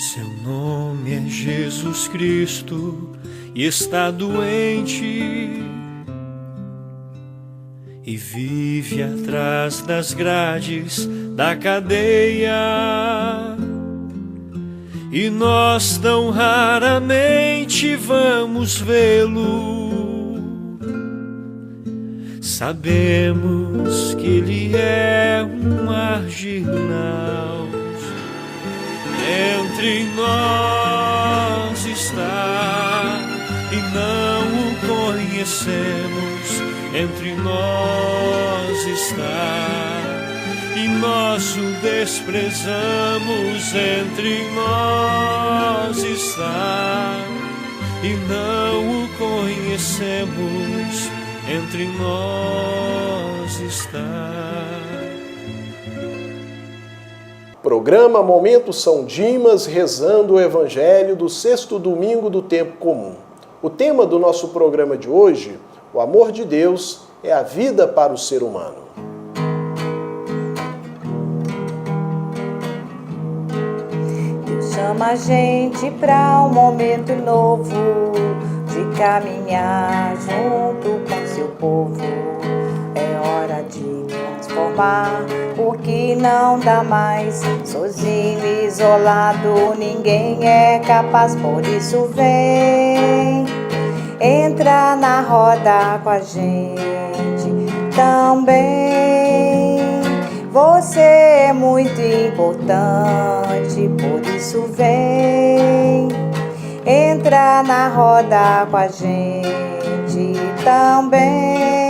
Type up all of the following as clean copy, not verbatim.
Seu nome é Jesus Cristo e está doente e vive atrás das grades da cadeia. E nós tão raramente vamos vê-lo. Sabemos que ele é um marginal. Entre nós está e não o conhecemos. Entre nós está e nós o desprezamos. Entre nós está e não o conhecemos. Entre nós está. Programa Momento São Dimas, rezando o Evangelho do sexto domingo do tempo comum. O tema do nosso programa de hoje, o amor de Deus é a vida para o ser humano. Deus chama a gente para um momento novo, de caminhar junto com seu povo. É hora de transformar o que não dá mais. Sozinho, isolado, ninguém é capaz. Por isso vem, entra na roda com a gente também. Você é muito importante, por isso vem, entra na roda com a gente também.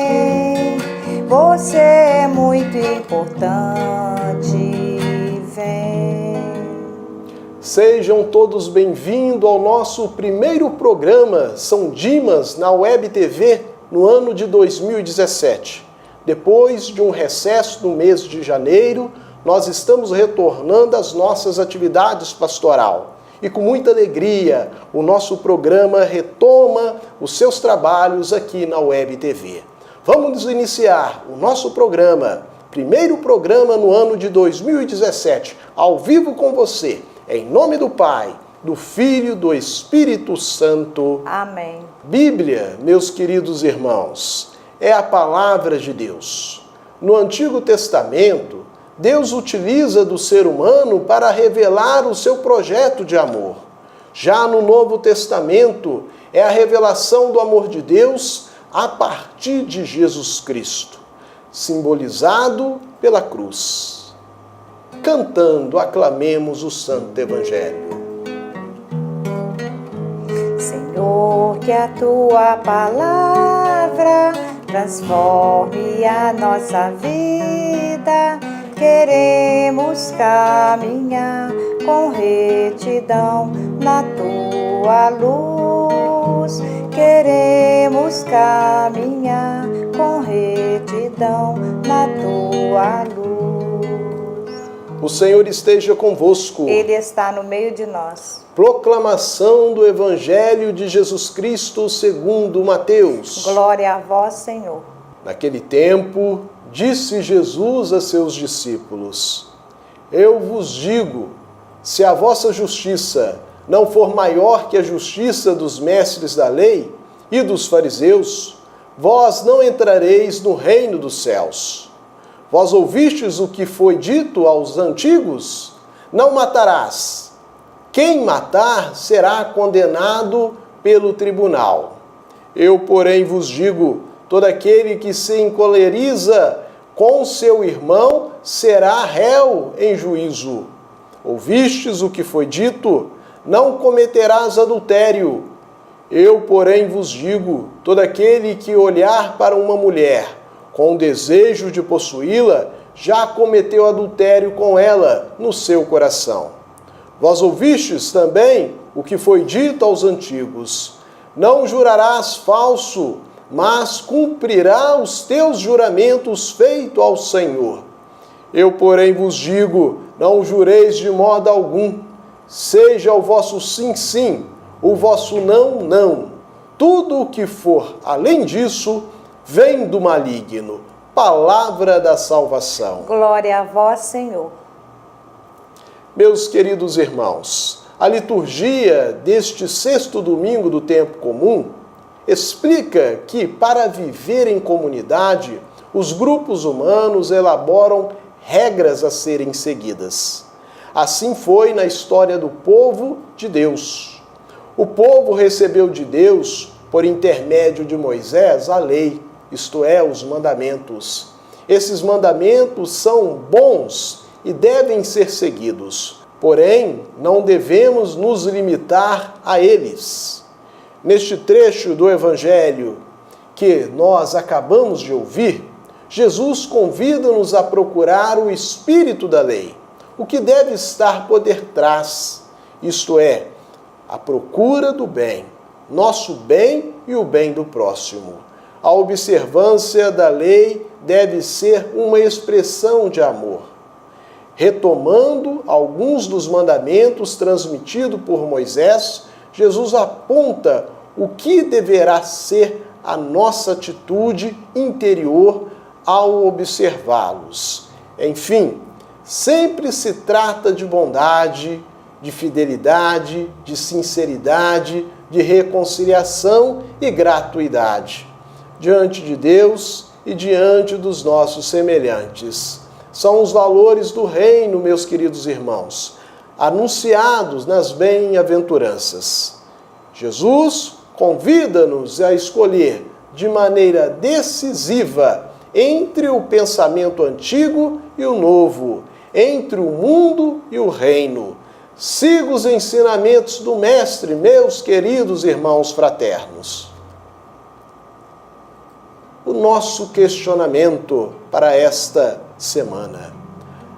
Você é muito importante, vem. Sejam todos bem-vindos ao nosso primeiro programa São Dimas na Web TV no ano de 2017. Depois de um recesso no mês de janeiro, nós estamos retornando às nossas atividades pastoral. E com muita alegria, o nosso programa retoma os seus trabalhos aqui na Web TV. Vamos iniciar o nosso programa, primeiro programa no ano de 2017, ao vivo com você, em nome do Pai, do Filho e do Espírito Santo. Amém. Bíblia, meus queridos irmãos, é a palavra de Deus. No Antigo Testamento, Deus utiliza do ser humano para revelar o seu projeto de amor. Já no Novo Testamento, é a revelação do amor de Deus a partir de Jesus Cristo, simbolizado pela cruz. Cantando, aclamemos o Santo Evangelho. Senhor, que a tua palavra transforme a nossa vida. Queremos caminhar com retidão na tua luz. Queremos caminhar com retidão na tua luz. O Senhor esteja convosco. Ele está no meio de nós. Proclamação do Evangelho de Jesus Cristo segundo Mateus. Glória a vós, Senhor. Naquele tempo, disse Jesus a seus discípulos: Eu vos digo, se a vossa justiça não for maior que a justiça dos mestres da lei e dos fariseus, vós não entrareis no reino dos céus. Vós ouvistes o que foi dito aos antigos? Não matarás. Quem matar será condenado pelo tribunal. Eu, porém, vos digo, todo aquele que se encoleriza com seu irmão será réu em juízo. Ouvistes o que foi dito? Não cometerás adultério. Eu, porém, vos digo, todo aquele que olhar para uma mulher com desejo de possuí-la, já cometeu adultério com ela no seu coração. Vós ouvistes também o que foi dito aos antigos: não jurarás falso, mas cumprirá os teus juramentos feitos ao Senhor. Eu, porém, vos digo, não jureis de modo algum. Seja o vosso sim, sim, o vosso não, não. Tudo o que for além disso, vem do maligno. Palavra da salvação. Glória a vós, Senhor. Meus queridos irmãos, a liturgia deste sexto domingo do tempo comum explica que, para viver em comunidade, os grupos humanos elaboram regras a serem seguidas. Assim foi na história do povo de Deus. O povo recebeu de Deus, por intermédio de Moisés, a lei, isto é, os mandamentos. Esses mandamentos são bons e devem ser seguidos, porém, não devemos nos limitar a eles. Neste trecho do Evangelho que nós acabamos de ouvir, Jesus convida-nos a procurar o espírito da lei, o que deve estar por detrás, isto é, a procura do bem, nosso bem e o bem do próximo. A observância da lei deve ser uma expressão de amor. Retomando alguns dos mandamentos transmitidos por Moisés, Jesus aponta o que deverá ser a nossa atitude interior ao observá-los. Enfim, sempre se trata de bondade, de fidelidade, de sinceridade, de reconciliação e gratuidade diante de Deus e diante dos nossos semelhantes. São os valores do reino, meus queridos irmãos, anunciados nas bem-aventuranças. Jesus convida-nos a escolher de maneira decisiva entre o pensamento antigo e o novo, entre o mundo e o reino. Siga os ensinamentos do Mestre, meus queridos irmãos fraternos. O nosso questionamento para esta semana.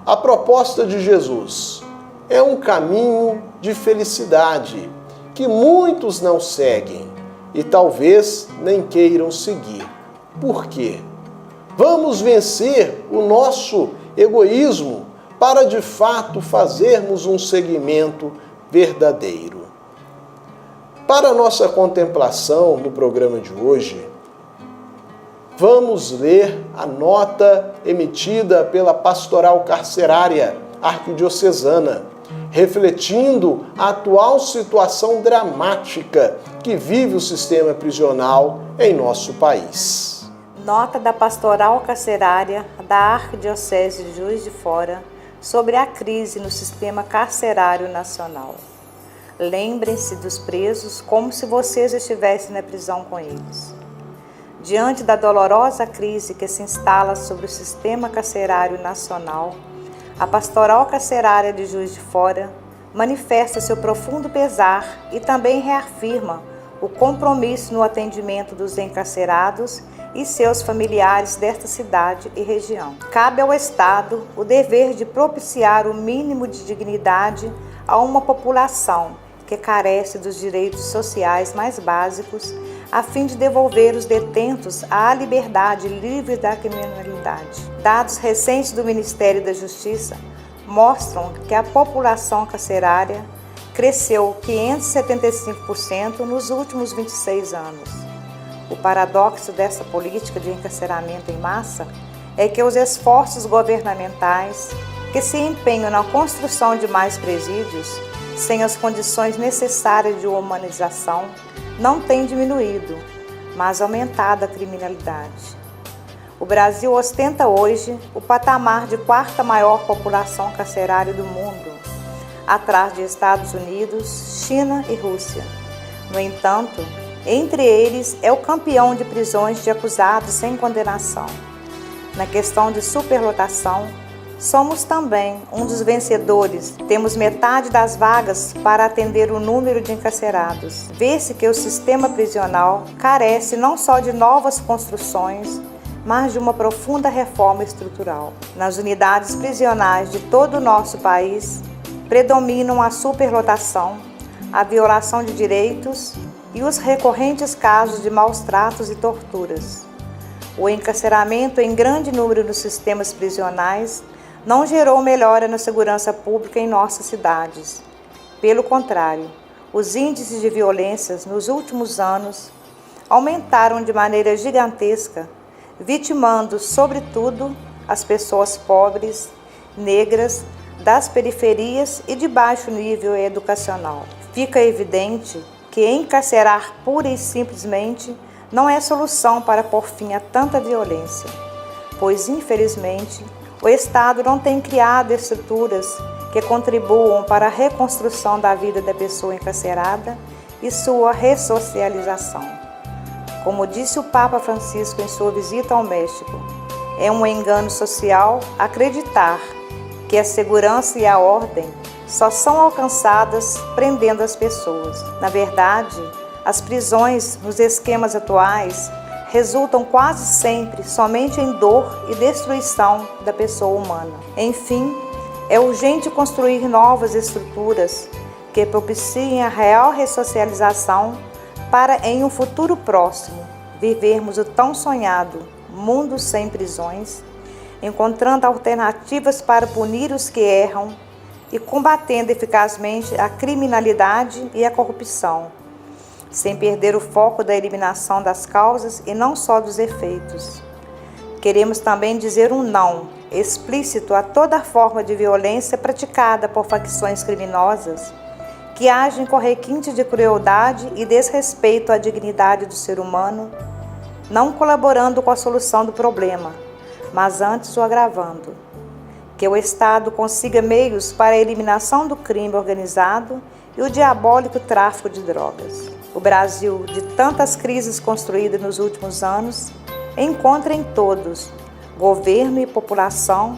A proposta de Jesus é um caminho de felicidade que muitos não seguem e talvez nem queiram seguir. Por quê? Vamos vencer o nosso egoísmo para de fato fazermos um seguimento verdadeiro. Para a nossa contemplação no programa de hoje, vamos ler a nota emitida pela Pastoral Carcerária Arquidiocesana, refletindo a atual situação dramática que vive o sistema prisional em nosso país. Nota da Pastoral Carcerária da Arquidiocese de Juiz de Fora sobre a crise no sistema carcerário nacional. Lembrem-se dos presos como se vocês estivessem na prisão com eles. Diante da dolorosa crise que se instala sobre o sistema carcerário nacional, a Pastoral Carcerária de Juiz de Fora manifesta seu profundo pesar e também reafirma o compromisso no atendimento dos encarcerados e seus familiares desta cidade e região. Cabe ao Estado o dever de propiciar o mínimo de dignidade a uma população que carece dos direitos sociais mais básicos, a fim de devolver os detentos à liberdade livre da criminalidade. Dados recentes do Ministério da Justiça mostram que a população carcerária cresceu 575% nos últimos 26 anos. O paradoxo dessa política de encarceramento em massa é que os esforços governamentais que se empenham na construção de mais presídios, sem as condições necessárias de humanização, não têm diminuído, mas aumentado a criminalidade. O Brasil ostenta hoje o patamar de quarta maior população carcerária do mundo, atrás de Estados Unidos, China e Rússia. No entanto, entre eles é o campeão de prisões de acusados sem condenação. Na questão de superlotação, somos também um dos vencedores. Temos metade das vagas para atender o número de encarcerados. Vê-se que o sistema prisional carece não só de novas construções, mas de uma profunda reforma estrutural. Nas unidades prisionais de todo o nosso país, predominam a superlotação, a violação de direitos e os recorrentes casos de maus-tratos e torturas. O encarceramento em grande número nos sistemas prisionais não gerou melhora na segurança pública em nossas cidades. Pelo contrário, os índices de violências nos últimos anos aumentaram de maneira gigantesca, vitimando, sobretudo, as pessoas pobres, negras, das periferias e de baixo nível educacional. Fica evidente que encarcerar pura e simplesmente não é solução para pôr fim a tanta violência, pois, infelizmente, o Estado não tem criado estruturas que contribuam para a reconstrução da vida da pessoa encarcerada e sua ressocialização. Como disse o Papa Francisco em sua visita ao México, é um engano social acreditar que a segurança e a ordem só são alcançadas prendendo as pessoas. Na verdade, as prisões nos esquemas atuais resultam quase sempre somente em dor e destruição da pessoa humana. Enfim, é urgente construir novas estruturas que propiciem a real ressocialização para, em um futuro próximo, vivermos o tão sonhado mundo sem prisões, encontrando alternativas para punir os que erram e combatendo eficazmente a criminalidade e a corrupção, sem perder o foco da eliminação das causas e não só dos efeitos. Queremos também dizer um não explícito a toda forma de violência praticada por facções criminosas que agem com requinte de crueldade e desrespeito à dignidade do ser humano, não colaborando com a solução do problema, mas antes o agravando. Que o Estado consiga meios para a eliminação do crime organizado e o diabólico tráfico de drogas. O Brasil, de tantas crises construídas nos últimos anos, encontra em todos, governo e população,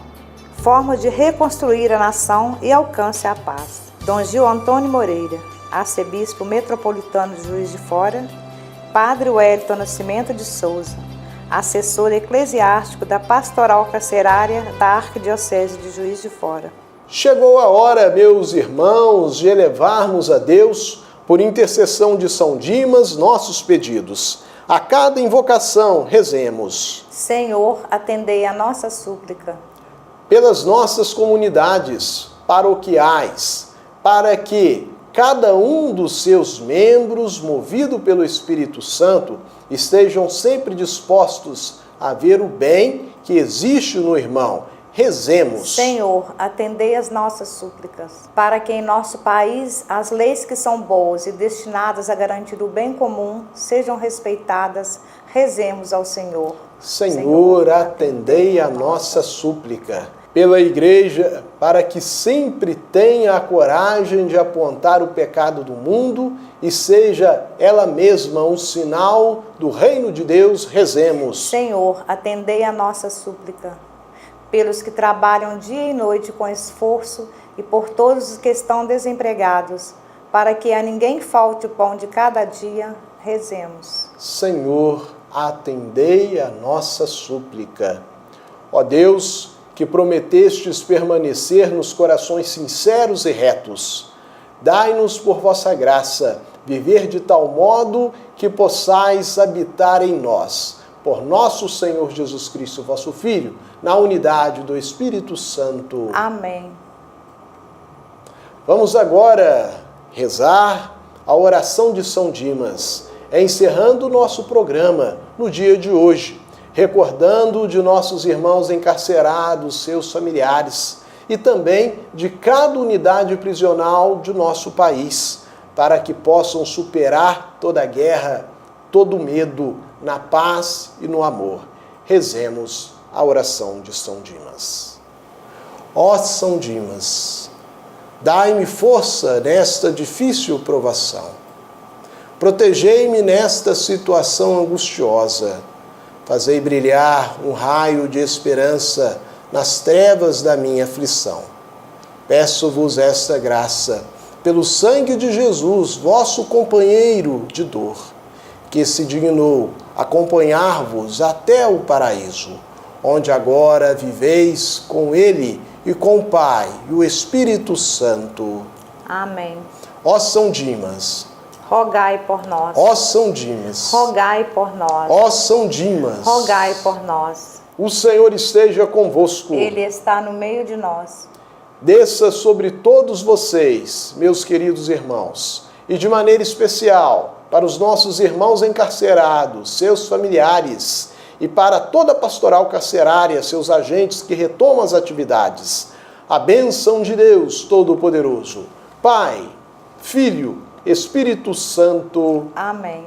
formas de reconstruir a nação e alcance a paz. Dom Gil Antônio Moreira, arcebispo metropolitano de Juiz de Fora, Padre Wellington Nascimento de Souza, assessor eclesiástico da Pastoral Carcerária da Arquidiocese de Juiz de Fora. Chegou a hora, meus irmãos, de elevarmos a Deus, por intercessão de São Dimas, nossos pedidos. A cada invocação, rezemos. Senhor, atendei a nossa súplica. Pelas nossas comunidades paroquiais, para que cada um dos seus membros, movido pelo Espírito Santo, estejam sempre dispostos a ver o bem que existe no irmão. Rezemos. Senhor, atendei as nossas súplicas, para que em nosso país as leis que são boas e destinadas a garantir o bem comum sejam respeitadas. Rezemos ao Senhor. Senhor, atendei a nossa súplica. Pela Igreja, para que sempre tenha a coragem de apontar o pecado do mundo e seja ela mesma um sinal do reino de Deus, rezemos. Senhor, atendei a nossa súplica. Pelos que trabalham dia e noite com esforço e por todos os que estão desempregados, para que a ninguém falte o pão de cada dia, rezemos. Senhor, atendei a nossa súplica. Ó Deus, que prometestes permanecer nos corações sinceros e retos, dai-nos por vossa graça viver de tal modo que possais habitar em nós. Por nosso Senhor Jesus Cristo, vosso Filho, na unidade do Espírito Santo. Amém. Vamos agora rezar a oração de São Dimas, encerrando o nosso programa no dia de hoje, recordando de nossos irmãos encarcerados, seus familiares, e também de cada unidade prisional de nosso país, para que possam superar toda a guerra, todo o medo, na paz e no amor. Rezemos a oração de São Dimas. Ó São Dimas, dai-me força nesta difícil provação. Protegei-me nesta situação angustiosa. Fazei brilhar um raio de esperança nas trevas da minha aflição. Peço-vos esta graça, pelo sangue de Jesus, vosso companheiro de dor, que se dignou acompanhar-vos até o paraíso, onde agora viveis com Ele e com o Pai e o Espírito Santo. Amém. Ó São Dimas, rogai por nós. ó São Dimas, Rogai por nós. ó São Dimas, Rogai por nós. o Senhor esteja convosco. Ele está no meio de nós. Desça sobre todos vocês, meus queridos irmãos, e de maneira especial para os nossos irmãos encarcerados, seus familiares, e para toda a pastoral carcerária, seus agentes que retomam as atividades, a bênção de Deus Todo-Poderoso, Pai, Filho, Espírito Santo. Amém.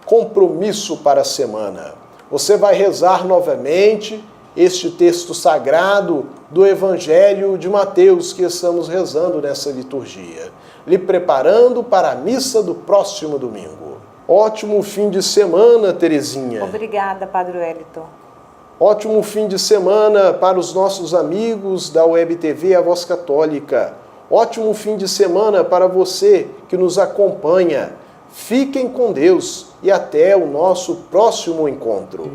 Compromisso para a semana. Você vai rezar novamente este texto sagrado do Evangelho de Mateus que estamos rezando nessa liturgia, lhe preparando para a missa do próximo domingo. Ótimo fim de semana, Terezinha. Obrigada, Padre Wellington. Ótimo fim de semana para os nossos amigos da Web TV A Voz Católica. Ótimo fim de semana para você que nos acompanha. Fiquem com Deus e até o nosso próximo encontro.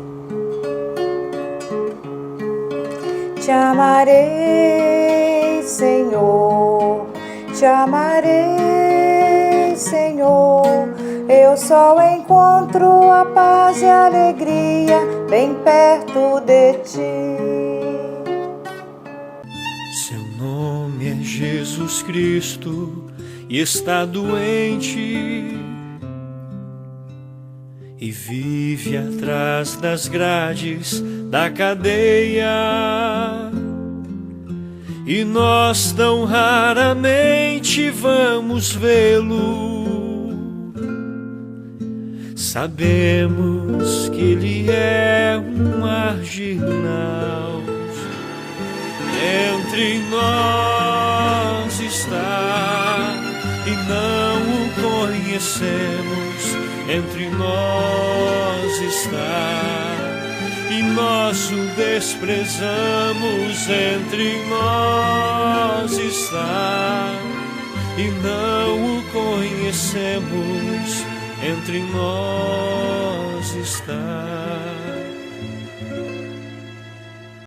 Te amarei, Senhor, te amarei, Senhor. Eu só encontro a paz e a alegria bem perto de ti. Seu nome é Jesus Cristo e está doente e vive atrás das grades da cadeia. E nós tão raramente vamos vê-lo. Sabemos que ele é um marginal. Entre nós está e não o conhecemos. Entre nós está e nós o desprezamos. Entre nós está e não o conhecemos. Entre nós está.